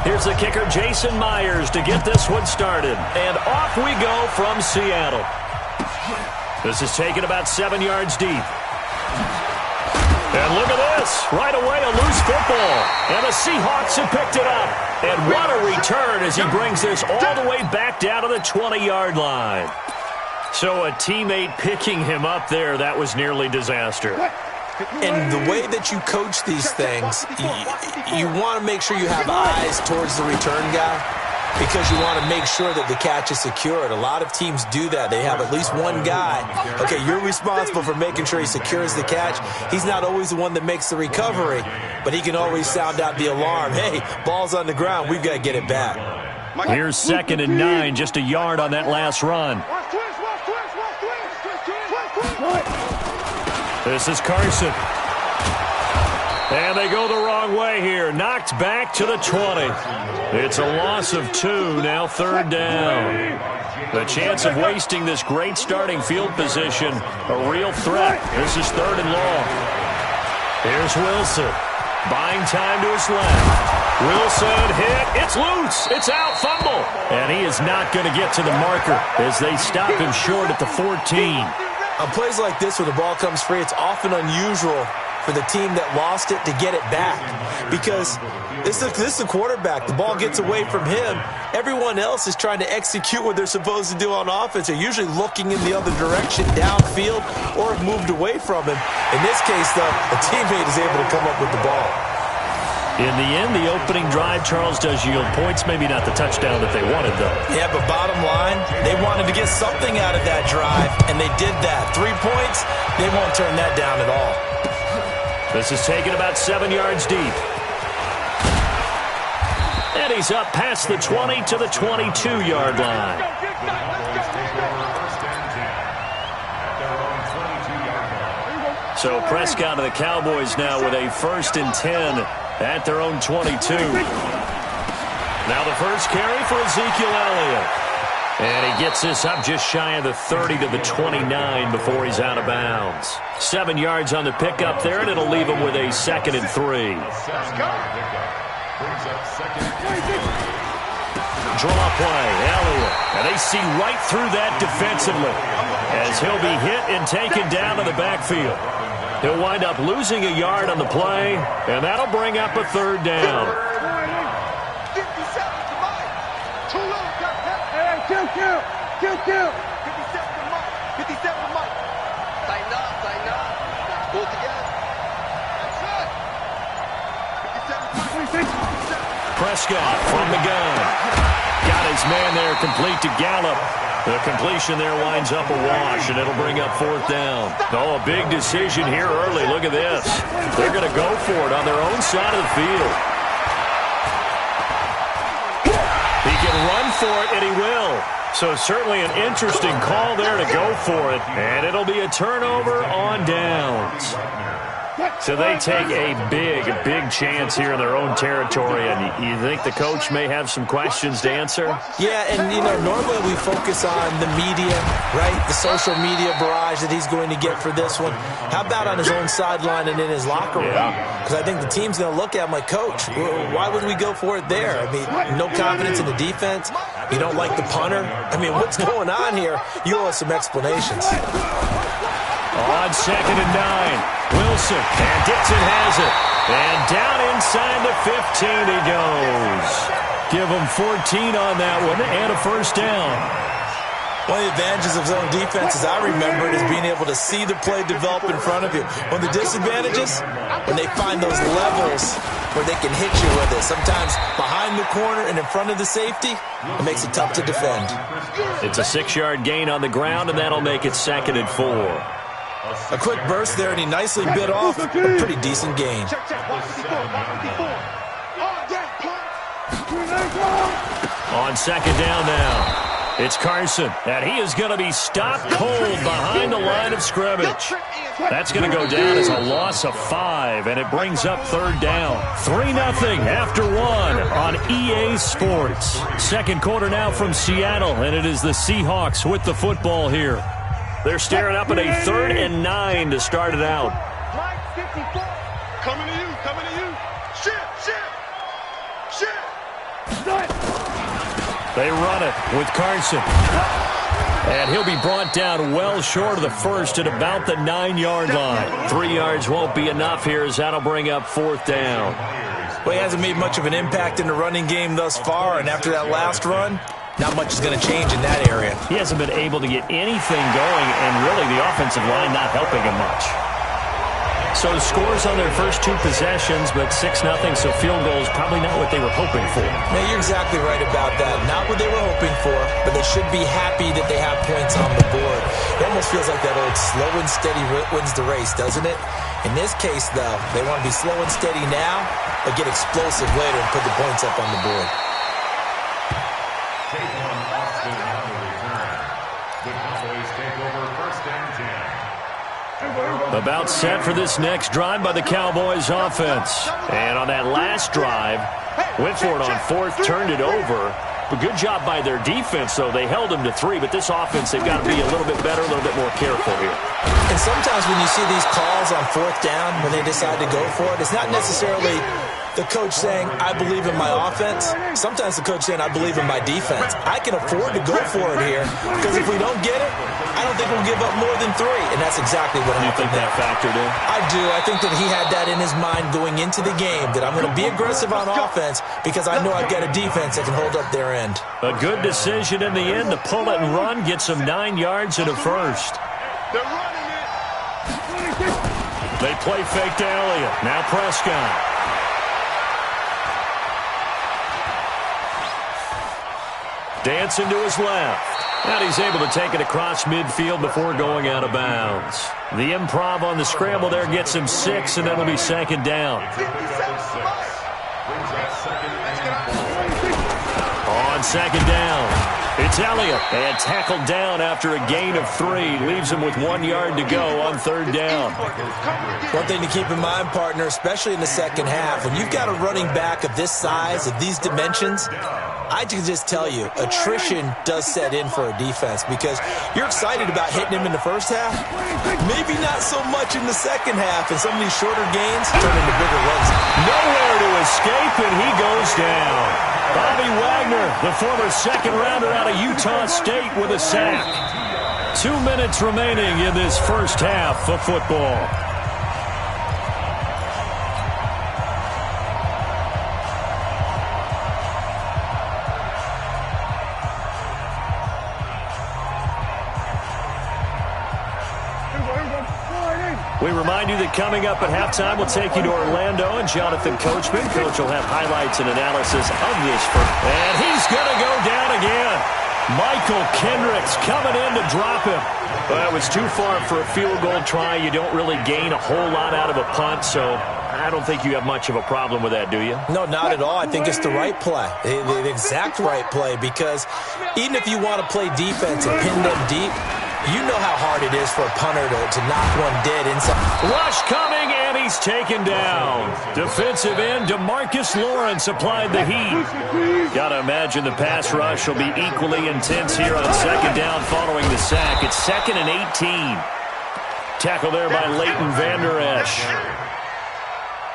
Here's the kicker, Jason Myers, to get this one started. And off we go from Seattle. This is taken about 7 yards deep. And look at this. Right away, a loose football. And the Seahawks have picked it up. And what a return as he brings this all the way back down to the 20-yard line. So a teammate picking him up there, that was nearly disaster. And the way that you coach these things, you want to make sure you have eyes towards the return guy because you want to make sure that the catch is secured. A lot of teams do that. They have at least one guy. Okay, you're responsible for making sure he secures the catch. He's not always the one that makes the recovery, but he can always sound out the alarm. Hey, ball's on the ground. We've got to get it back. Here's 2nd and 9, just a yard on that last run. This is Carson. And they go the wrong way here. Knocked back to the 20. It's a loss of 2, now 3rd down. The chance of wasting this great starting field position, a real threat. This is 3rd and long. Here's Wilson. Buying time to his left. Wilson hit. It's loose. It's out. Fumble. And he is not going to get to the marker as they stop him short at the 14. On plays like this where the ball comes free, it's often unusual for the team that lost it to get it back because this is a quarterback. The ball gets away from him. Everyone else is trying to execute what they're supposed to do on offense. They're usually looking in the other direction, downfield, or have moved away from him. In this case, though, a teammate is able to come up with the ball. In the end, the opening drive, Charles, does yield points. Maybe not the touchdown that they wanted, though. Yeah, but bottom line, they wanted to get something out of that drive, and they did that. 3 points, they won't turn that down at all. This is taken about 7 yards deep. And he's up past the 20 to the 22-yard line. So Prescott and the Cowboys now with a 1st and 10 at their own 22. Now the first carry for Ezekiel Elliott. And he gets this up just shy of the 30 to the 29 before he's out of bounds. 7 yards on the pickup there, and it'll leave him with a 2nd and 3. Draw play, Elliott. And they see right through that defensively as he'll be hit and taken down to the backfield. He'll wind up losing a yard on the play, and that'll bring up a 3rd down. Prescott from the gun. Got his man there complete to Gallup. The completion there winds up a wash, and it'll bring up 4th down. Oh, a big decision here early. Look at this. They're going to go for it on their own side of the field. He can run for it, and he will. So certainly an interesting call there to go for it, and it'll be a turnover on downs. So they take a big chance here in their own territory, and you think the coach may have some questions to answer? Yeah, and, normally we focus on the media, right? The social media barrage that he's going to get for this one. How about on his own sideline and in his locker room? Because I think the team's going to look at him like, Coach, why would we go for it there? I mean, no confidence in the defense. You don't like the punter? I mean, what's going on here? You owe us some explanations. On 2nd and 9, Wilson, and Dixon has it. And down inside the 15 he goes. Give him 14 on that one and a 1st down. One of the advantages of zone defense, as I remember it, is being able to see the play develop in front of you. One of the disadvantages, when they find those levels where they can hit you with it, sometimes behind the corner and in front of the safety, it makes it tough to defend. It's a 6-yard gain on the ground, and that'll make it 2nd and 4. A quick burst there, and he nicely bit off a pretty decent gain. On 2nd down now. It's Carson, and he is going to be stopped cold behind the line of scrimmage. That's going to go down as a loss of 5, and it brings up 3rd down. 3-0 after 1 on EA Sports. Second quarter now from Seattle, and it is the Seahawks with the football here. They're staring up at a 3rd and 9 to start it out. Coming to you, coming to you. Shit. They run it with Carson. And he'll be brought down well short of the first at about the 9-yard line. 3 yards won't be enough here as that'll bring up 4th down. Well, he hasn't made much of an impact in the running game thus far, and after that last run, not much is going to change in that area. He hasn't been able to get anything going, and really the offensive line not helping him much. So scores on their first 2 possessions, but 6-0, so field goal is probably not what they were hoping for. Now, you're exactly right about that. Not what they were hoping for, but they should be happy that they have points on the board. It almost feels like that old slow and steady wins the race, doesn't it? In this case, though, they want to be slow and steady now, but get explosive later and put the points up on the board. About set for this next drive by the Cowboys offense. And on that last drive, went for it on 4th, turned it over. A good job by their defense, though. They held them to 3, but this offense, they've got to be a little bit better, a little bit more careful here. And sometimes when you see these calls on 4th down, when they decide to go for it, it's not necessarily the coach saying, I believe in my offense. Sometimes the coach saying, I believe in my defense. I can afford to go for it here because if we don't get it, I don't think we'll give up more than 3. And that's exactly what happened. You think that factored in? I do. I think that he had that in his mind going into the game, that I'm going to be aggressive on offense because I know I've got a defense that can hold up their end. A good decision in the end to pull it and run, get some 9 yards and a first. They're running it. They play fake to Elliott. Now Prescott. Dancing to his left. And he's able to take it across midfield before going out of bounds. The improv on the scramble there gets him 6, and that'll be 2nd down. On 2nd down, it's Elliott. And tackled down after a gain of 3. Leaves him with 1 yard to go on 3rd down. One thing to keep in mind, partner, especially in the second half, when you've got a running back of this size, of these dimensions, I can just tell you, attrition does set in for a defense because you're excited about hitting him in the first half. Maybe not so much in the second half, and some of these shorter gains turn into bigger runs. Nowhere to escape, and he goes down. Bobby Wagner, the former 2nd rounder out of Utah State, with a sack. 2 minutes remaining in this first half of football. We remind you that coming up at halftime, we'll take you to Orlando and Jonathan Coachman. Coach will have highlights and analysis of this. And he's going to go down again. Michael Kendricks coming in to drop him. Well, it was too far for a field goal try. You don't really gain a whole lot out of a punt, so I don't think you have much of a problem with that, do you? No, not at all. I think it's the right play, the exact right play, because even if you want to play defense and pin them deep, you know how hard it is for a punter to knock one dead inside. Rush coming, and he's taken down. Defensive end DeMarcus Lawrence applied the heat. Got to imagine the pass rush will be equally intense here on 2nd down following the sack. It's 2nd and 18. Tackle there by Leighton Vander Esch.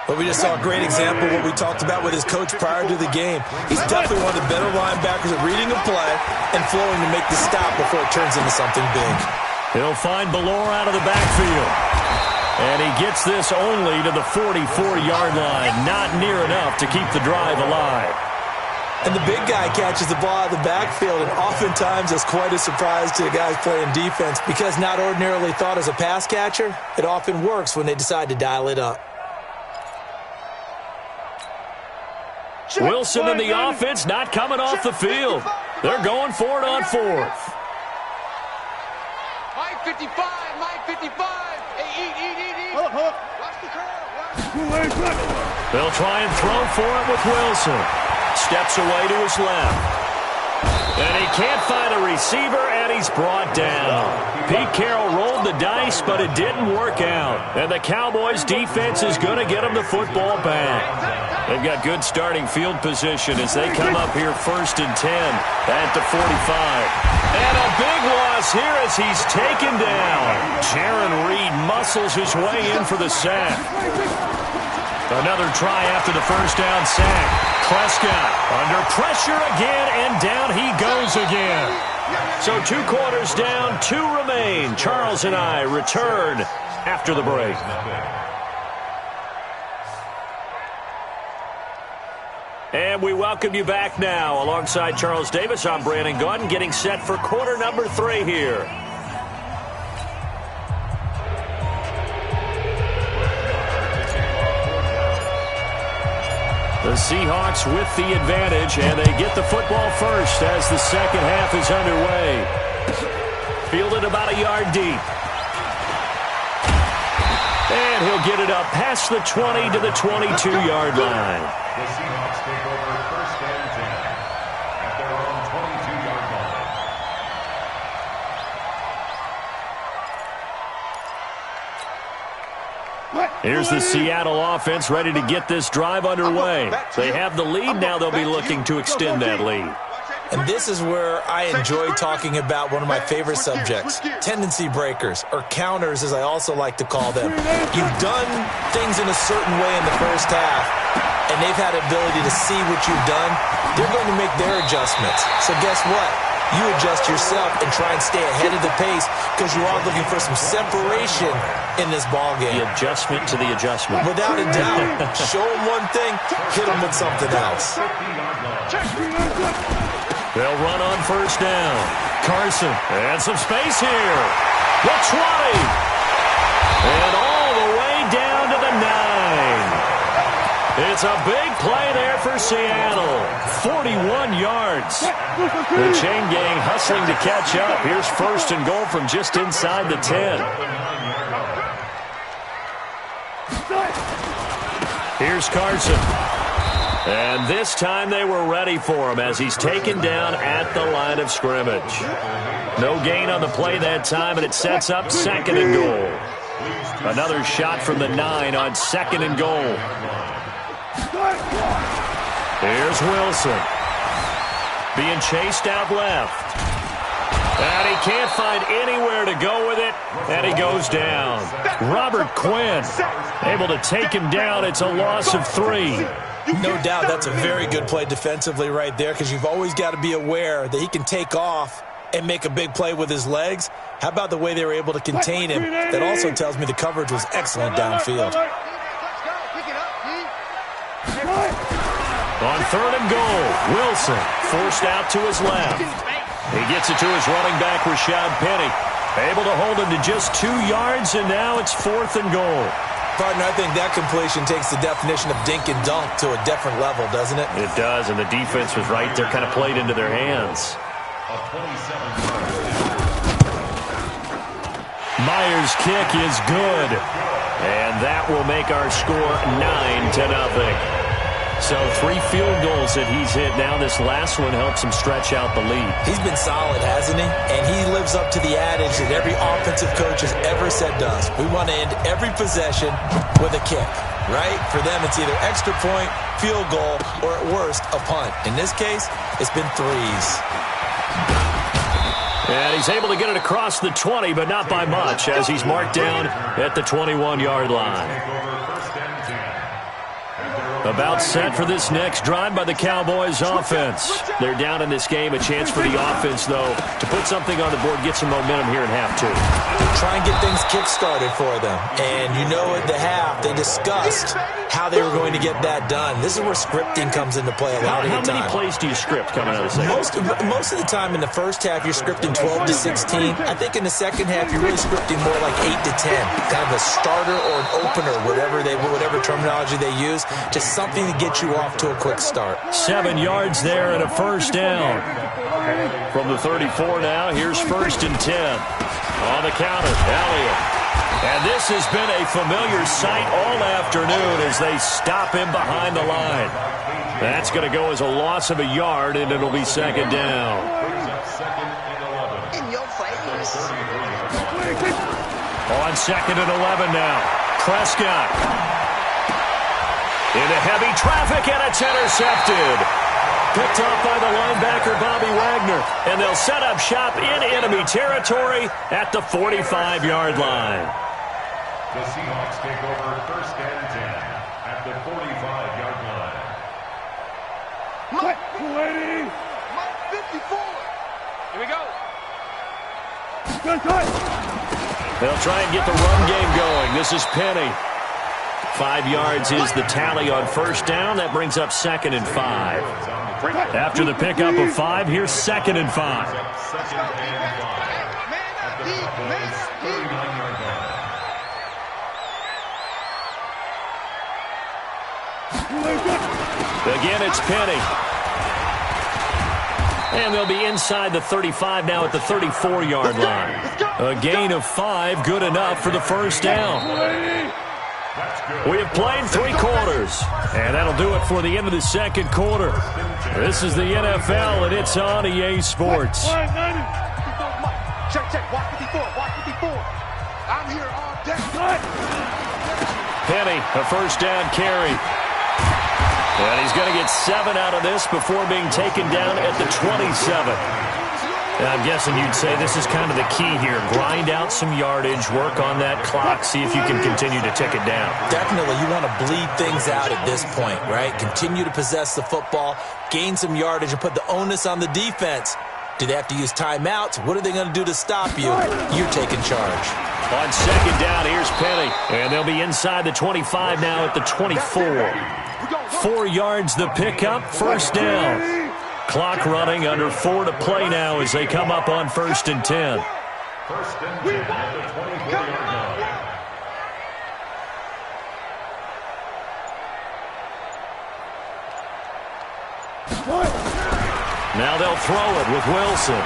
But we just saw a great example of what we talked about with his coach prior to the game. He's definitely one of the better linebackers at reading a play and flowing to make the stop before it turns into something big. He'll find Ballore out of the backfield. And he gets this only to the 44-yard line. Not near enough to keep the drive alive. And the big guy catches the ball out of the backfield, and oftentimes that's quite a surprise to the guys playing defense because not ordinarily thought as a pass catcher, it often works when they decide to dial it up. Wilson in the offense not coming off the field. They're going for it on 4th. Mike 55, Mike 55. Hey, eat. Watch the curve. They'll try and throw for it with Wilson. Steps away to his left. And he can't find a receiver, and he's brought down. Pete Carroll rolled the dice, but it didn't work out. And the Cowboys' defense is going to get him the football back. They've got good starting field position as they come up here 1st and 10 at the 45. And a big loss here as he's taken down. Jaron Reed muscles his way in for the sack. Another try after the first down sack. Prescott under pressure again, and down he goes again. So 2 quarters down, 2 remain. Charles and I return after the break. And we welcome you back now. Alongside Charles Davis, I'm Brandon Gaudin, getting set for quarter number 3 here. The Seahawks with the advantage, and they get the football first as the second half is underway. Fielded about a yard deep. And he'll get it up past the 20 to the 22-yard line. The Seahawks take over first and 10 at their own 22-yard line. Here's the Seattle offense ready to get this drive underway. They have the lead. Now they'll be looking to extend that lead. And this is where I enjoy talking about one of my favorite subjects, tendency breakers, or counters as I also like to call them. You've done things in a certain way in the first half, and they've had ability to see what you've done. They're going to make their adjustments. So guess what? You adjust yourself and try and stay ahead of the pace because you are looking for some separation in this ballgame. The adjustment to the adjustment. Without a doubt. Show them one thing, hit them with something else. They'll run on first down. Carson, and some space here. The 20. And all the way down to the 9. It's a big play there for Seattle. 41 yards. The chain gang hustling to catch up. Here's first and goal from just inside the 10. Here's Carson. And this time they were ready for him as he's taken down at the line of scrimmage. No gain on the play that time, and it sets up second and goal. Another shot from the 9 on second and goal. Here's Wilson. Being chased out left. And he can't find anywhere to go with it, and he goes down. Robert Quinn able to take him down. It's a loss of 3. No doubt that's a very good play defensively right there because you've always got to be aware that he can take off and make a big play with his legs. How about the way they were able to contain him? That also tells me the coverage was excellent downfield. On third and goal, Wilson forced out to his left. He gets it to his running back, Rashad Penny. Able to hold him to just 2 yards, and now it's fourth and goal. Partner, I think that completion takes the definition of dink and dunk to a different level, doesn't it? It does, and the defense was right there, kind of played into their hands. Myers' kick is good, and that will make our score 9-0. So 3 field goals that he's hit now. This last one helps him stretch out the lead. He's been solid, hasn't he? And he lives up to the adage that every offensive coach has ever said to us. We want to end every possession with a kick, right? For them, it's either extra point, field goal, or at worst, a punt. In this case, it's been 3s. And he's able to get it across the 20, but not by much, as he's marked down at the 21-yard line. About set for this next drive by the Cowboys offense. They're down in this game. A chance for the offense, though, to put something on the board, get some momentum here in half 2. Try and get things kick-started for them. And you know at the half, they discussed how they were going to get that done. This is where scripting comes into play a lot of the time. How many plays do you script coming out of the second? Most of the time in the first half, you're scripting 12 to 16. I think in the second half, you're really scripting more like 8 to 10. Kind of a starter or an opener, whatever terminology they use. Just something to get you off to a quick start. 7 yards there and a first down. From the 34 now, here's first and 10. On the counter, Elliott. And this has been a familiar sight all afternoon as they stop him behind the line. That's going to go as a loss of a yard, and it'll be second down. In your face. On second and 11 now, Prescott. Into heavy traffic, and it's intercepted. Picked off by the linebacker, Bobby Wagner. And they'll set up shop in enemy territory at the 45-yard line. The Seahawks take over first and 10 at the 45-yard line. Mike 54. Here we go. They'll try and get the run game going. This is Penny. 5 yards is the tally on first down. That brings up 2nd and 5. After the pickup of 5, here's 2nd and 5. Second and 5 at the Buffalo's 39-yard line. Again, it's Penny. And they'll be inside the 35 now at the 34-yard line. A gain of 5, good enough for the first down. We have played 3 quarters, and that'll do it for the end of the second quarter. This is the NFL, and it's on EA Sports. Check, watch 54, watch 54. I'm here all day. Penny, a first down carry. And he's going to get 7 out of this before being taken down at the 27. And I'm guessing you'd say this is kind of the key here. Grind out some yardage, work on that clock, see if you can continue to tick it down. Definitely, you want to bleed things out at this point, right? Continue to possess the football, gain some yardage, and put the onus on the defense. Do they have to use timeouts? What are they going to do to stop you? You're taking charge. On second down, here's Penny. And they'll be inside the 25 now at the 24. 4 yards the pickup, first down. Clock running, under 4 to play now as they come up on 1st and 10. First and 10 at the 24-yard line. Now they'll throw it with Wilson.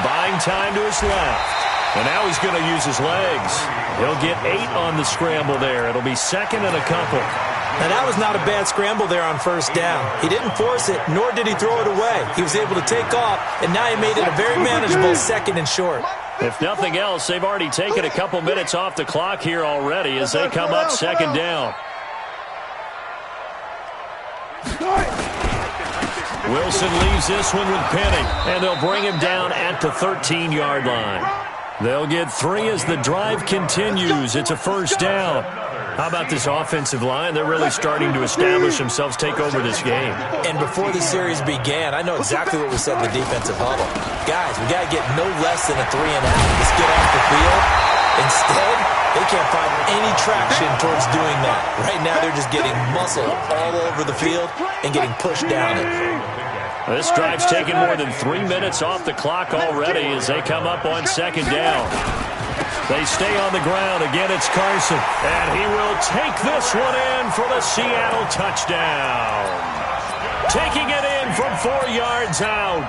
Buying time to his left. And now he's going to use his legs. He'll get 8 on the scramble there. It'll be 2nd and a couple. Now, that was not a bad scramble there on first down. He didn't force it, nor did he throw it away. He was able to take off, and now he made it a very manageable 2nd and short. If nothing else, they've already taken a couple minutes off the clock here already as they come up 2nd down. Wilson leaves this one with Penny, and they'll bring him down at the 13-yard line. They'll get 3 as the drive continues. It's a first down. How about this offensive line? They're really starting to establish themselves, take over this game. And before the series began, I know exactly what we said in the defensive huddle. Guys, we got to get no less than a 3 and out. Let's get off the field. Instead, they can't find any traction towards doing that. Right now, they're just getting muscle all over the field and getting pushed down it. This drive's taken more than 3 minutes off the clock already as they come up on 2nd down. They stay on the ground. Again, it's Carson. And he will take this one in for the Seattle touchdown. Taking it in from 4 yards out.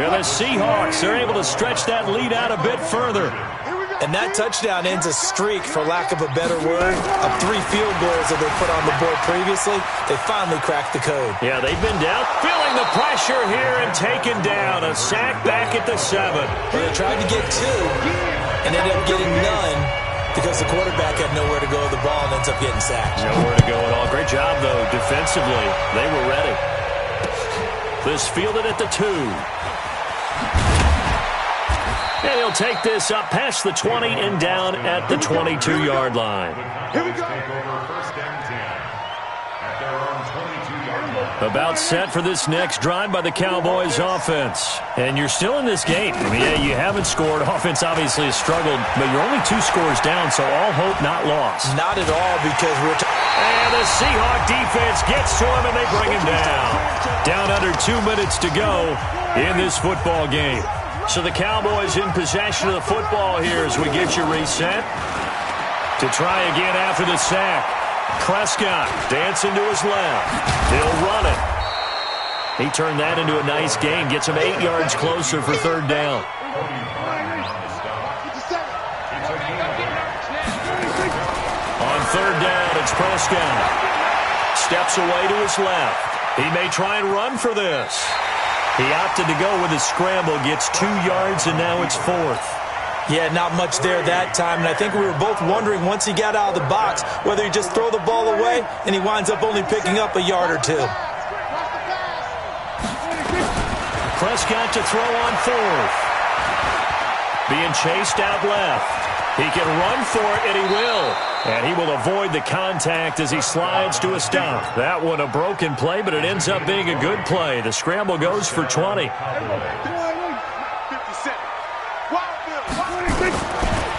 And the Seahawks are able to stretch that lead out a bit further. And that touchdown ends a streak, for lack of a better word, of 3 field goals that they put on the board previously. They finally cracked the code. Yeah, they've been down, feeling the pressure here and taken down. A sack back at the 7. Well, they tried to get 2 and ended up getting none because the quarterback had nowhere to go with the ball and ends up getting sacked. Nowhere to go at all. Great job, though, defensively. They were ready. This fielded at the 2. And he'll take this up past the 20 and down at the 22-yard line. Here we go. Take over first and 10 at their own 22-yard line. About set for this next drive by the Cowboys offense. And you're still in this game. I mean, yeah, you haven't scored. Offense obviously has struggled, but you're only 2 scores down, so all hope not lost. Not at all, because we're... And the Seahawk defense gets to him, and they bring him down. Down under 2 minutes to go in this football game. So the Cowboys in possession of the football here as we get you reset. To try again after the sack. Prescott dancing to his left. He'll run it. He turned that into a nice gain. Gets him 8 yards closer for 3rd down. On 3rd down, it's Prescott. Steps away to his left. He may try and run for this. He opted to go with his scramble, gets 2 yards, and now it's 4th. Yeah, not much there that time, and I think we were both wondering once he got out of the box whether he'd just throw the ball away, and he winds up only picking up a yard or 2. Prescott to throw on 4th. Being chased out left. He can run for it, and he will. And he will avoid the contact as he slides to a stop. That one a broken play, but it ends up being a good play. The scramble goes for 20.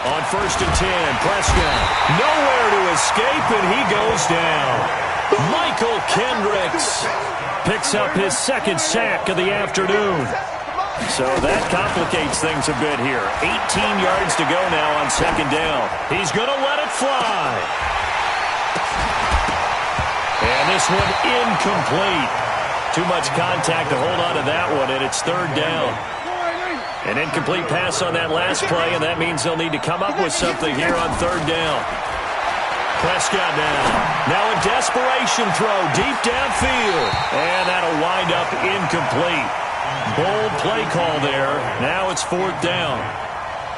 On 1st and 10, Prescott nowhere to escape, and he goes down. Michael Kendricks picks up his second sack of the afternoon. So that complicates things a bit here. 18 yards to go now on 2nd down. He's going to let it fly. And this one incomplete. Too much contact to hold on to that one, and it's 3rd down. An incomplete pass on that last play, and that means they'll need to come up with something here on 3rd down. Prescott now a desperation throw deep downfield, and that'll wind up incomplete. Bold play call there. Now it's 4th down.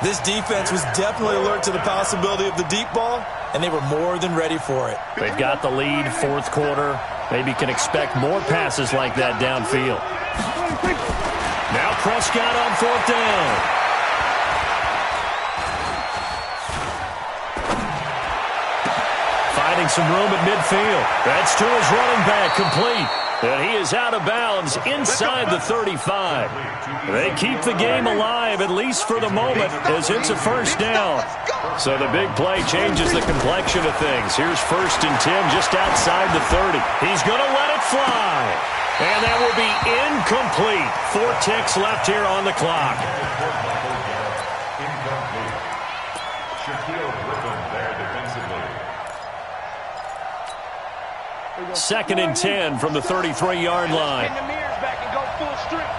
This defense was definitely alert to the possibility of the deep ball, and they were more than ready for it. They've got the lead, 4th quarter. Maybe can expect more passes like that downfield. Now Prescott on 4th down. Finding some room at midfield. That's to his running back, complete. And he is out of bounds inside the 35. They keep the game alive, at least for the moment, as it's a 1st down. So the big play changes the complexion of things. Here's 1st and 10 just outside the 30. He's going to let it fly. And that will be incomplete. 4 ticks left here on the clock. Second and 10 from the 33-yard line. Bend the mirrors back and go full streak.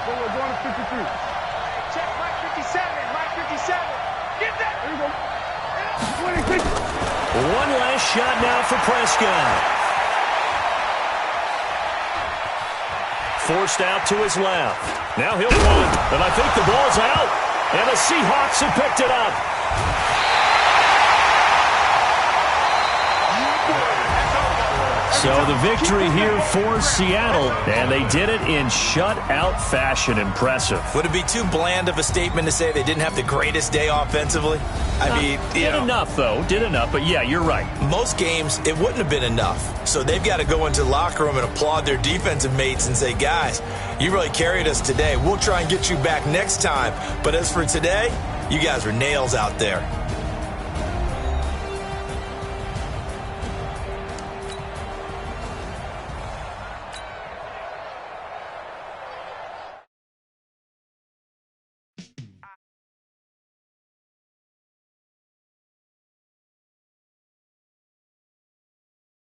We're going to 53. Check Mike 57. Mike 57. Get that. There you go. One last shot now for Prescott. Forced out to his left. Now he'll run, and I think the ball's out. And the Seahawks have picked it up. So the victory here for Seattle, and they did it in shutout fashion. Impressive. Would it be too bland of a statement to say they didn't have the greatest day offensively? I mean, did enough, though. Did enough, but yeah, you're right. Most games, it wouldn't have been enough. So they've got to go into the locker room and applaud their defensive mates and say, guys, you really carried us today. We'll try and get you back next time. But as for today, you guys were nails out there.